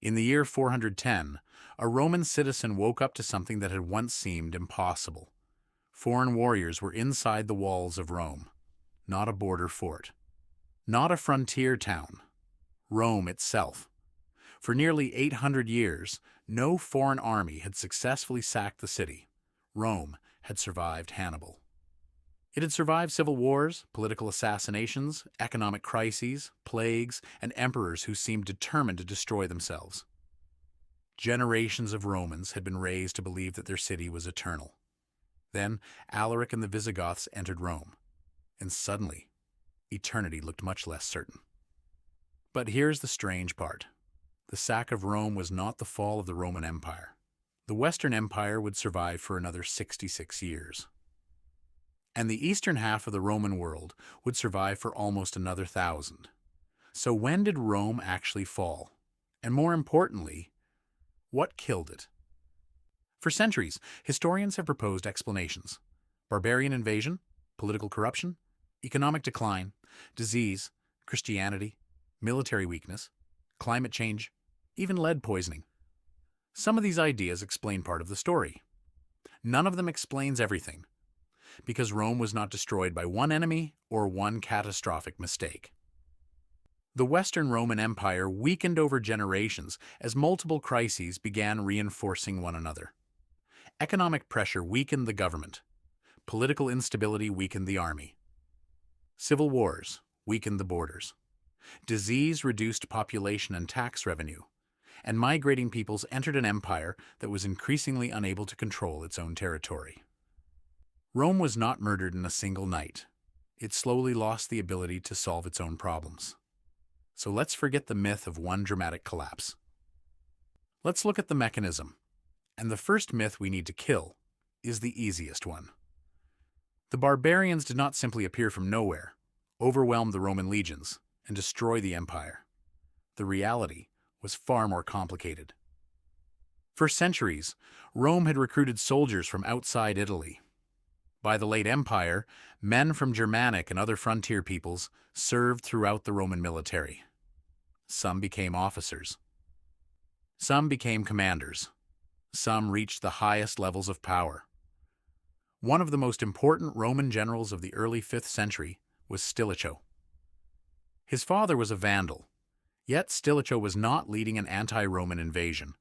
In the year 410, a Roman citizen woke up to something that had once seemed impossible. Foreign warriors were inside the walls of Rome, not a border fort, not a frontier town, Rome itself. For nearly 800 years, no foreign army had successfully sacked the city. Rome had survived Hannibal. It had survived civil wars, political assassinations, economic crises, plagues, and emperors who seemed determined to destroy themselves. Generations of Romans had been raised to believe that their city was eternal. Then Alaric and the Visigoths entered Rome, and suddenly, eternity looked much less certain. But here's the strange part. The sack of Rome was not the fall of the Roman Empire. The Western Empire would survive for another 66 years. And the eastern half of the Roman world would survive for almost another 1,000. So when did Rome actually fall? And more importantly, what killed it? For centuries, historians have proposed explanations: barbarian invasion, political corruption, economic decline, disease, Christianity, military weakness, climate change, even lead poisoning. Some of these ideas explain part of the story. None of them explains everything, because Rome was not destroyed by one enemy or one catastrophic mistake. The Western Roman Empire weakened over generations as multiple crises began reinforcing one another. Economic pressure weakened the government. Political instability weakened the army. Civil wars weakened the borders. Disease reduced population and tax revenue, and migrating peoples entered an empire that was increasingly unable to control its own territory. Rome was not murdered in a single night. It slowly lost the ability to solve its own problems. So let's forget the myth of one dramatic collapse. Let's look at the mechanism. And the first myth we need to kill is the easiest one. The barbarians did not simply appear from nowhere, overwhelm the Roman legions, and destroy the empire. The reality was far more complicated. For centuries, Rome had recruited soldiers from outside Italy. By the late empire, men from Germanic and other frontier peoples served throughout the Roman military. Some became officers. Some became commanders. Some reached the highest levels of power. One of the most important Roman generals of the early 5th century was Stilicho. His father was a Vandal, yet Stilicho was not leading an anti-Roman invasion.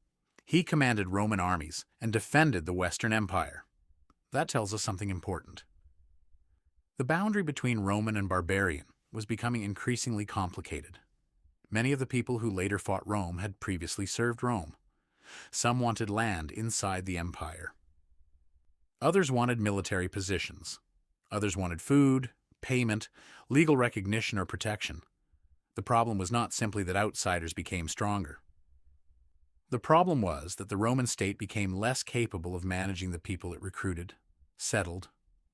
He commanded Roman armies and defended the Western Empire. That tells us something important. The boundary between Roman and barbarian was becoming increasingly complicated. Many of the people who later fought Rome had previously served Rome. Some wanted land inside the empire. Others wanted military positions. Others wanted food, payment, legal recognition, or protection. The problem was not simply that outsiders became stronger. The problem was that the Roman state became less capable of managing the people it recruited, settled,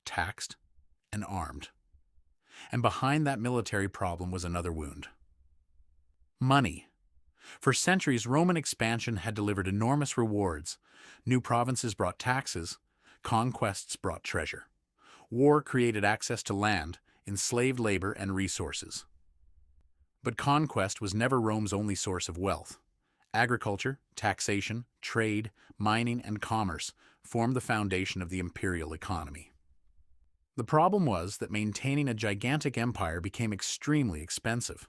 taxed, and armed. And behind that military problem was another wound: money. For centuries, Roman expansion had delivered enormous rewards. New provinces brought taxes, conquests brought treasure. War created access to land, enslaved labor, and resources. But conquest was never Rome's only source of wealth. Agriculture, taxation, trade, mining, and commerce formed the foundation of the imperial economy. The problem was that maintaining a gigantic empire became extremely expensive.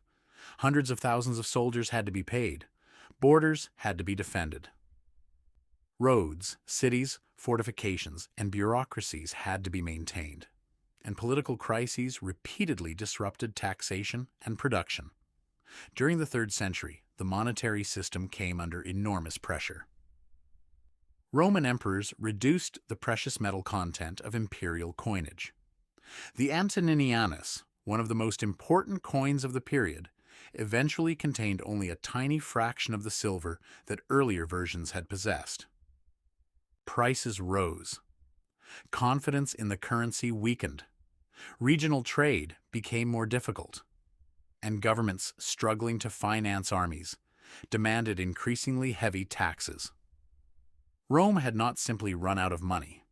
Hundreds of thousands of soldiers had to be paid. Borders had to be defended. Roads, cities, fortifications, and bureaucracies had to be maintained. And political crises repeatedly disrupted taxation and production. During the 3rd century, the monetary system came under enormous pressure. Roman emperors reduced the precious metal content of imperial coinage. The Antoninianus, one of the most important coins of the period, eventually contained only a tiny fraction of the silver that earlier versions had possessed. Prices rose. Confidence in the currency weakened. Regional trade became more difficult. And governments struggling to finance armies demanded increasingly heavy taxes. Rome had not simply run out of money.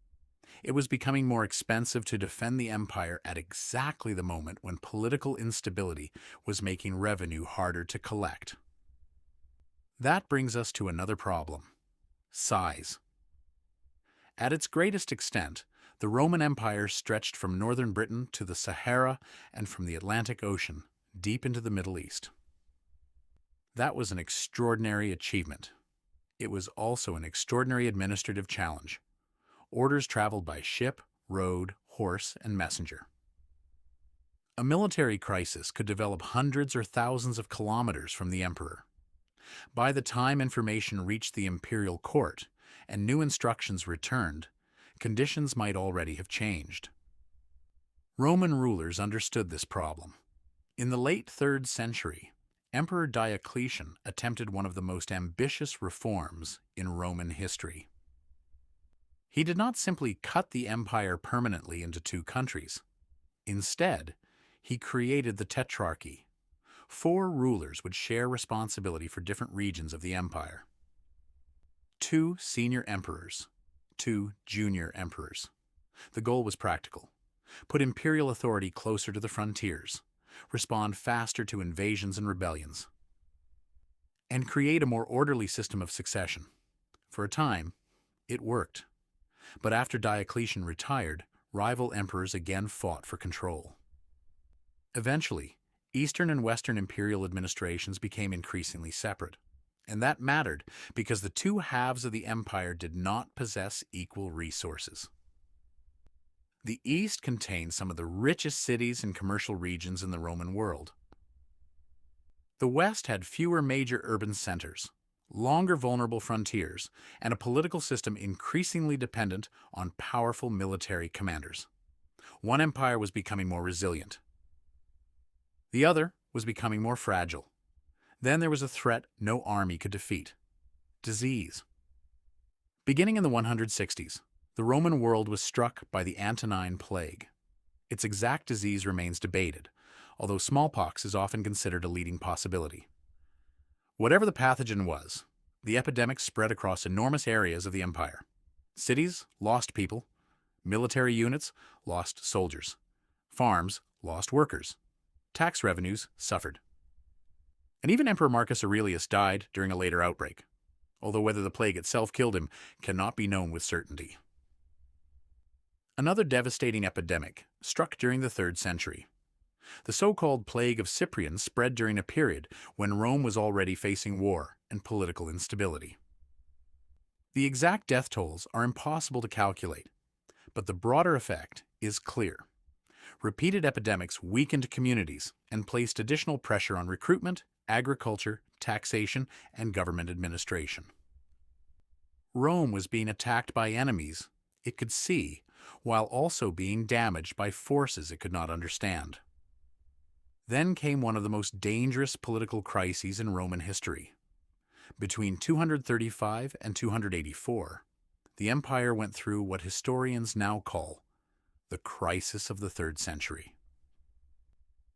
It was becoming more expensive to defend the empire at exactly the moment when political instability was making revenue harder to collect. That brings us to another problem: size. At its greatest extent, the Roman Empire stretched from northern Britain to the Sahara and from the Atlantic Ocean deep into the Middle East. That was an extraordinary achievement. It was also an extraordinary administrative challenge. Orders traveled by ship, road, horse, and messenger. A military crisis could develop hundreds or thousands of kilometers from the emperor. By the time information reached the imperial court and new instructions returned, conditions might already have changed. Roman rulers understood this problem. In the late 3rd century, Emperor Diocletian attempted one of the most ambitious reforms in Roman history. He did not simply cut the empire permanently into 2 countries. Instead, he created the Tetrarchy. 4 rulers would share responsibility for different regions of the empire. 2 senior emperors, 2 junior emperors. The goal was practical: put imperial authority closer to the frontiers, respond faster to invasions and rebellions, and create a more orderly system of succession. For a time, it worked. But after Diocletian retired, rival emperors again fought for control. Eventually, Eastern and Western imperial administrations became increasingly separate. And that mattered because the 2 halves of the empire did not possess equal resources. The East contained some of the richest cities and commercial regions in the Roman world. The West had fewer major urban centers, longer vulnerable frontiers, and a political system increasingly dependent on powerful military commanders. One empire was becoming more resilient. The other was becoming more fragile. Then there was a threat no army could defeat: disease. Beginning in the 160s, the Roman world was struck by the Antonine Plague. Its exact disease remains debated, although smallpox is often considered a leading possibility. Whatever the pathogen was, the epidemic spread across enormous areas of the empire. Cities lost people, military units lost soldiers, farms lost workers, tax revenues suffered. And even Emperor Marcus Aurelius died during a later outbreak, although whether the plague itself killed him cannot be known with certainty. Another devastating epidemic struck during the 3rd century. The so-called Plague of Cyprian spread during a period when Rome was already facing war and political instability. The exact death tolls are impossible to calculate, but the broader effect is clear. Repeated epidemics weakened communities and placed additional pressure on recruitment, agriculture, taxation, and government administration. Rome was being attacked by enemies it could see, while also being damaged by forces it could not understand. Then came one of the most dangerous political crises in Roman history. Between 235 and 284, the empire went through what historians now call the crisis of the 3rd century.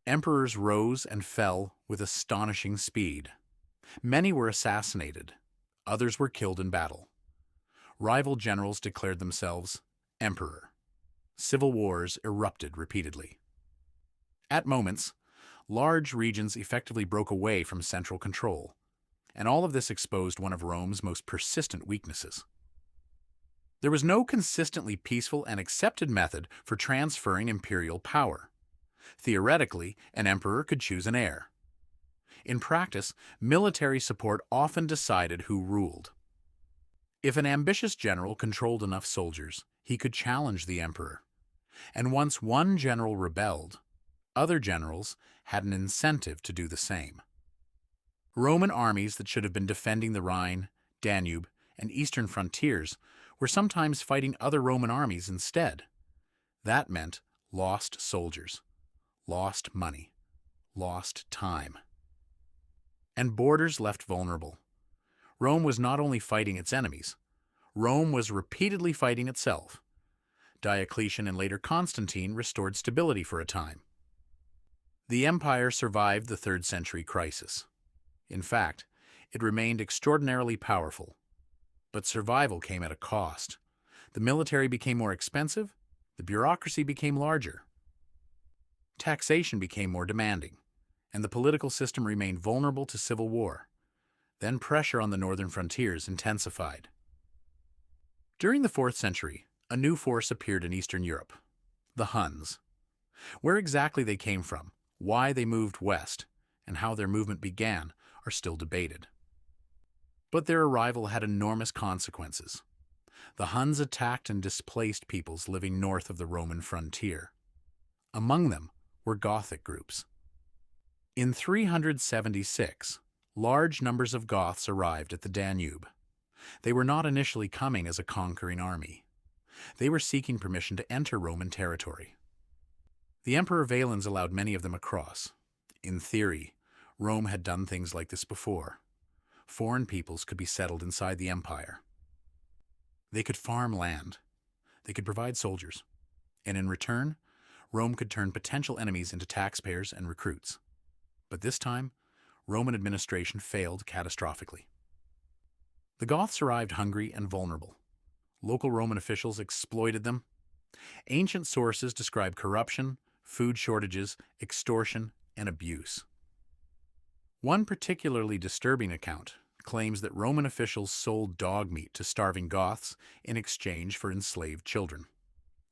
Emperors rose and fell with astonishing speed. Many were assassinated, others were killed in battle. Rival generals declared themselves emperor. Civil wars erupted repeatedly. At moments, large regions effectively broke away from central control, and all of this exposed one of Rome's most persistent weaknesses. There was no consistently peaceful and accepted method for transferring imperial power. Theoretically, an emperor could choose an heir. In practice, military support often decided who ruled. If an ambitious general controlled enough soldiers, he could challenge the emperor. And once one general rebelled, other generals had an incentive to do the same. Roman armies that should have been defending the Rhine, Danube, and eastern frontiers were sometimes fighting other Roman armies instead. That meant lost soldiers, lost money, lost time. And borders left vulnerable. Rome was not only fighting its enemies, Rome was repeatedly fighting itself. Diocletian and later Constantine restored stability for a time. The empire survived the 3rd century crisis. In fact, it remained extraordinarily powerful. But survival came at a cost. The military became more expensive, the bureaucracy became larger. Taxation became more demanding, and the political system remained vulnerable to civil war. Then pressure on the northern frontiers intensified. During the 4th century, a new force appeared in Eastern Europe, the Huns. Where exactly they came from, why they moved west, and how their movement began are still debated. But their arrival had enormous consequences. The Huns attacked and displaced peoples living north of the Roman frontier. Among them were Gothic groups. In 376, large numbers of Goths arrived at the Danube. They were not initially coming as a conquering army. They were seeking permission to enter Roman territory. The Emperor Valens allowed many of them across. In theory, Rome had done things like this before. Foreign peoples could be settled inside the empire. They could farm land. They could provide soldiers. And in return, Rome could turn potential enemies into taxpayers and recruits. But this time, Roman administration failed catastrophically. The Goths arrived hungry and vulnerable. Local Roman officials exploited them. Ancient sources describe corruption, food shortages, extortion, and abuse. One particularly disturbing account claims that Roman officials sold dog meat to starving Goths in exchange for enslaved children.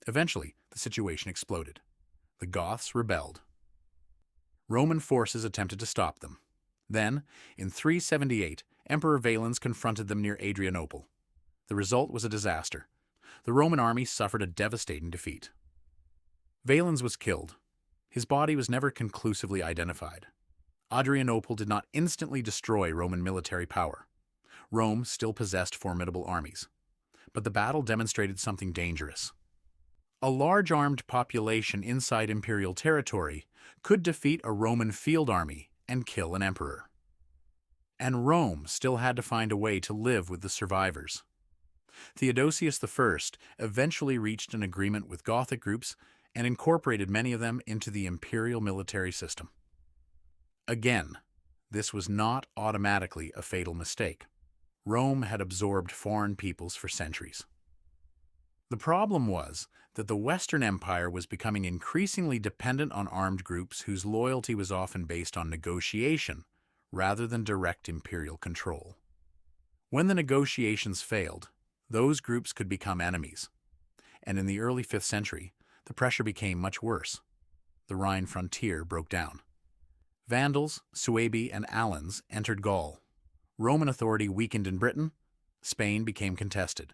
Eventually, the situation exploded. The Goths rebelled. Roman forces attempted to stop them. Then, in 378, Emperor Valens confronted them near Adrianople. The result was a disaster. The Roman army suffered a devastating defeat. Valens was killed. His body was never conclusively identified. Adrianople did not instantly destroy Roman military power. Rome still possessed formidable armies. But the battle demonstrated something dangerous. A large armed population inside imperial territory could defeat a Roman field army and kill an emperor. And Rome still had to find a way to live with the survivors. Theodosius I eventually reached an agreement with Gothic groups and incorporated many of them into the imperial military system. Again, this was not automatically a fatal mistake. Rome had absorbed foreign peoples for centuries. The problem was that the Western Empire was becoming increasingly dependent on armed groups whose loyalty was often based on negotiation rather than direct imperial control. When the negotiations failed, those groups could become enemies. And in the early 5th century, the pressure became much worse. The Rhine frontier broke down. Vandals, Suebi, and Alans entered Gaul. Roman authority weakened in Britain. Spain became contested.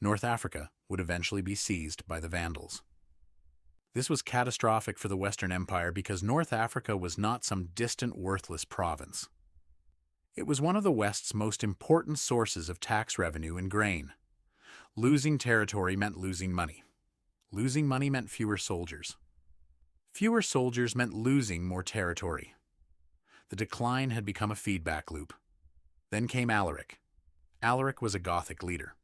North Africa would eventually be seized by the Vandals. This was catastrophic for the Western Empire because North Africa was not some distant, worthless province. It was one of the West's most important sources of tax revenue and grain. Losing territory meant losing money. Losing money meant fewer soldiers. Fewer soldiers meant losing more territory. The decline had become a feedback loop. Then came Alaric. Alaric was a Gothic leader.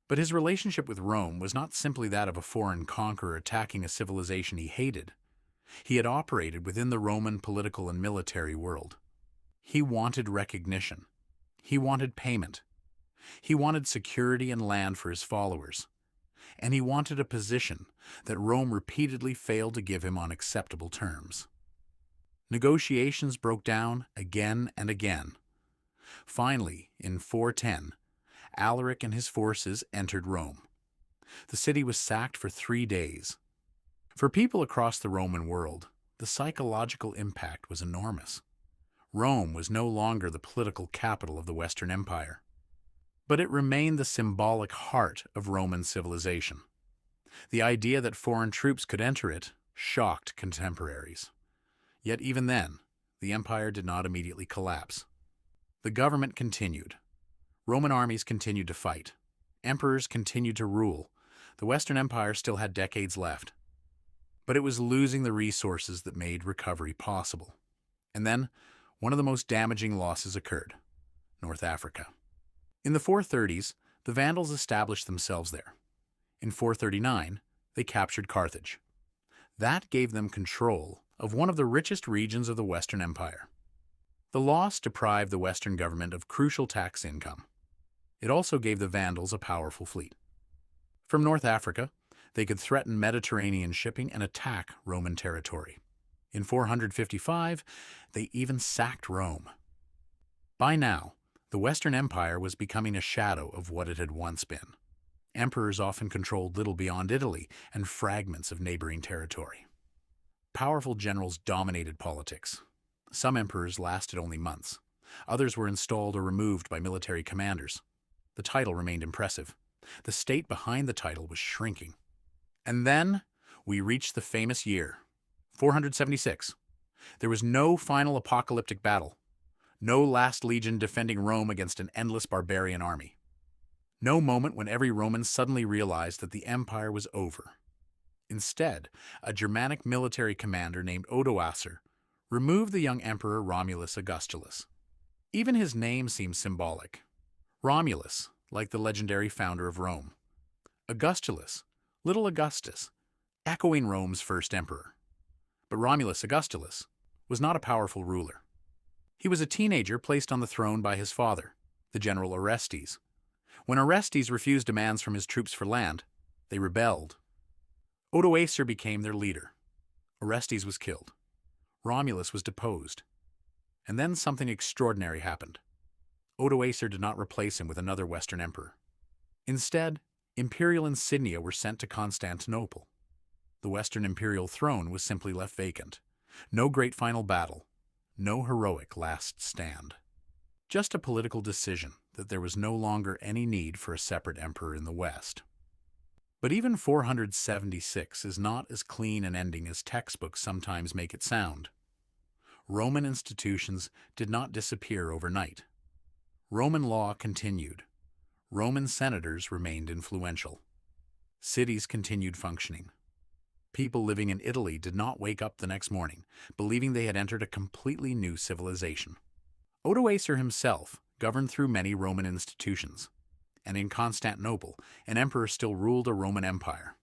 But his relationship with Rome was not simply that of a foreign conqueror attacking a civilization he hated. He had operated within the Roman political and military world. He wanted recognition. He wanted payment. He wanted security and land for his followers. And he wanted a position that Rome repeatedly failed to give him on acceptable terms. Negotiations broke down again and again. Finally, in 410, Alaric and his forces entered Rome. The city was sacked for 3 days. For people across the Roman world, the psychological impact was enormous. Rome was no longer the political capital of the Western Empire, but it remained the symbolic heart of Roman civilization. The idea that foreign troops could enter it shocked contemporaries. Yet even then, the empire did not immediately collapse. The government continued. Roman armies continued to fight. Emperors continued to rule. The Western Empire still had decades left. But it was losing the resources that made recovery possible. And then, one of the most damaging losses occurred: North Africa. In the 430s, the Vandals established themselves there. In 439, they captured Carthage. That gave them control of one of the richest regions of the Western Empire. The loss deprived the Western government of crucial tax income. It also gave the Vandals a powerful fleet. From North Africa, they could threaten Mediterranean shipping and attack Roman territory. In 455, they even sacked Rome. By now, The Western Empire was becoming a shadow of what it had once been. Emperors often controlled little beyond Italy and fragments of neighboring territory. Powerful generals dominated politics. Some emperors lasted only months. Others were installed or removed by military commanders. The title remained impressive. The state behind the title was shrinking. And then we reached the famous year, 476. There was no final apocalyptic battle. No last legion defending Rome against an endless barbarian army. No moment when every Roman suddenly realized that the empire was over. Instead, a Germanic military commander named Odoacer removed the young emperor Romulus Augustulus. Even his name seems symbolic. Romulus, like the legendary founder of Rome. Augustulus, little Augustus, echoing Rome's first emperor. But Romulus Augustulus was not a powerful ruler. He was a teenager placed on the throne by his father, the general Orestes. When Orestes refused demands from his troops for land, they rebelled. Odoacer became their leader. Orestes was killed. Romulus was deposed. And then something extraordinary happened. Odoacer did not replace him with another Western emperor. Instead, imperial insignia were sent to Constantinople. The Western imperial throne was simply left vacant. No great final battle. No heroic last stand. Just a political decision that there was no longer any need for a separate emperor in the West. But even 476 is not as clean an ending as textbooks sometimes make it sound. Roman institutions did not disappear overnight. Roman law continued. Roman senators remained influential. Cities continued functioning. People living in Italy did not wake up the next morning, believing they had entered a completely new civilization. Odoacer himself governed through many Roman institutions, and in Constantinople, an emperor still ruled a Roman empire.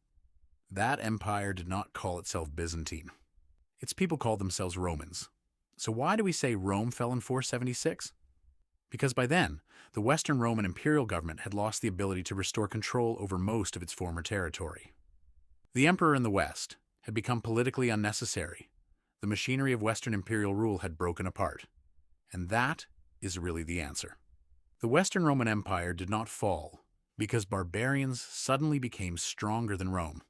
That empire did not call itself Byzantine. Its people called themselves Romans. So why do we say Rome fell in 476? Because by then, the Western Roman imperial government had lost the ability to restore control over most of its former territory. The emperor in the West had become politically unnecessary. The machinery of Western imperial rule had broken apart. And that is really the answer. The Western Roman Empire did not fall because barbarians suddenly became stronger than Rome.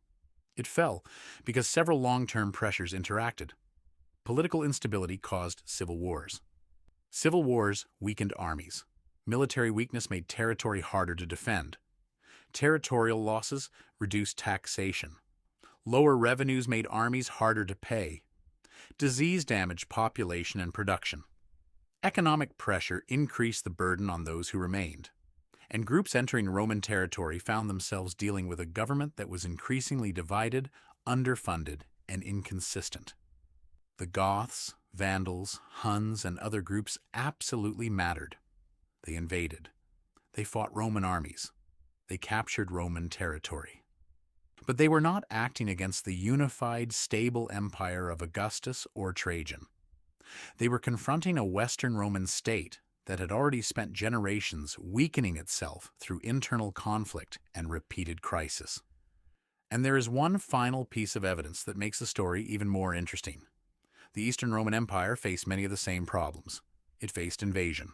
It fell because several long-term pressures interacted. Political instability caused civil wars. Civil wars weakened armies. Military weakness made territory harder to defend. Territorial losses reduced taxation. Lower revenues made armies harder to pay. Disease damaged population and production. Economic pressure increased the burden on those who remained. And groups entering Roman territory found themselves dealing with a government that was increasingly divided, underfunded, and inconsistent. The Goths, Vandals, Huns, and other groups absolutely mattered. They invaded. They fought Roman armies. They captured Roman territory. But they were not acting against the unified, stable empire of Augustus or Trajan. They were confronting a Western Roman state that had already spent generations weakening itself through internal conflict and repeated crisis. And there is one final piece of evidence that makes the story even more interesting. The Eastern Roman Empire faced many of the same problems. It faced invasion,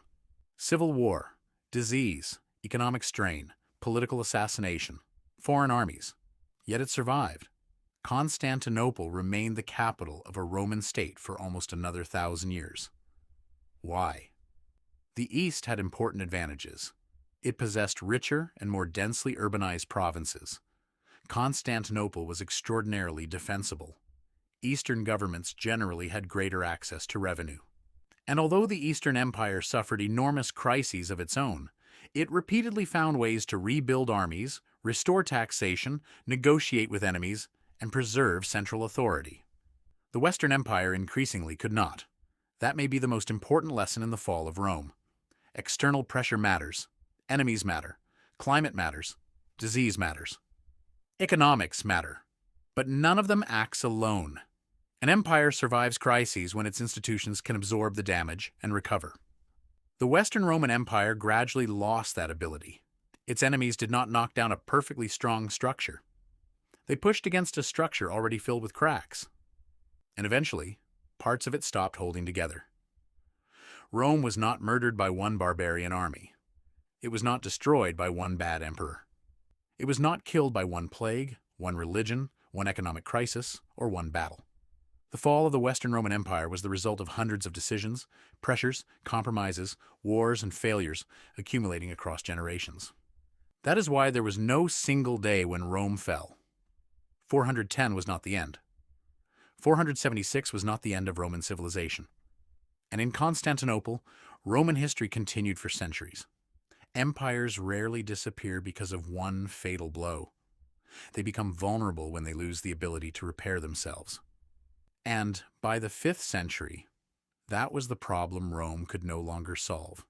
civil war, disease, economic strain, political assassination, foreign armies. Yet it survived. Constantinople remained the capital of a Roman state for almost another 1,000 years. Why? The East had important advantages. It possessed richer and more densely urbanized provinces. Constantinople was extraordinarily defensible. Eastern governments generally had greater access to revenue. And although the Eastern Empire suffered enormous crises of its own, it repeatedly found ways to rebuild armies, restore taxation, negotiate with enemies, and preserve central authority. The Western Empire increasingly could not. That may be the most important lesson in the fall of Rome. External pressure matters. Enemies matter. Climate matters. Disease matters. Economics matter. But none of them acts alone. An empire survives crises when its institutions can absorb the damage and recover. The Western Roman Empire gradually lost that ability. Its enemies did not knock down a perfectly strong structure. They pushed against a structure already filled with cracks. And eventually, parts of it stopped holding together. Rome was not murdered by one barbarian army. It was not destroyed by one bad emperor. It was not killed by one plague, one religion, one economic crisis, or one battle. The fall of the Western Roman Empire was the result of hundreds of decisions, pressures, compromises, wars, and failures accumulating across generations. That is why there was no single day when Rome fell. 410 was not the end. 476 was not the end of Roman civilization. And in Constantinople, Roman history continued for centuries. Empires rarely disappear because of one fatal blow. They become vulnerable when they lose the ability to repair themselves. And by the 5th century, that was the problem Rome could no longer solve.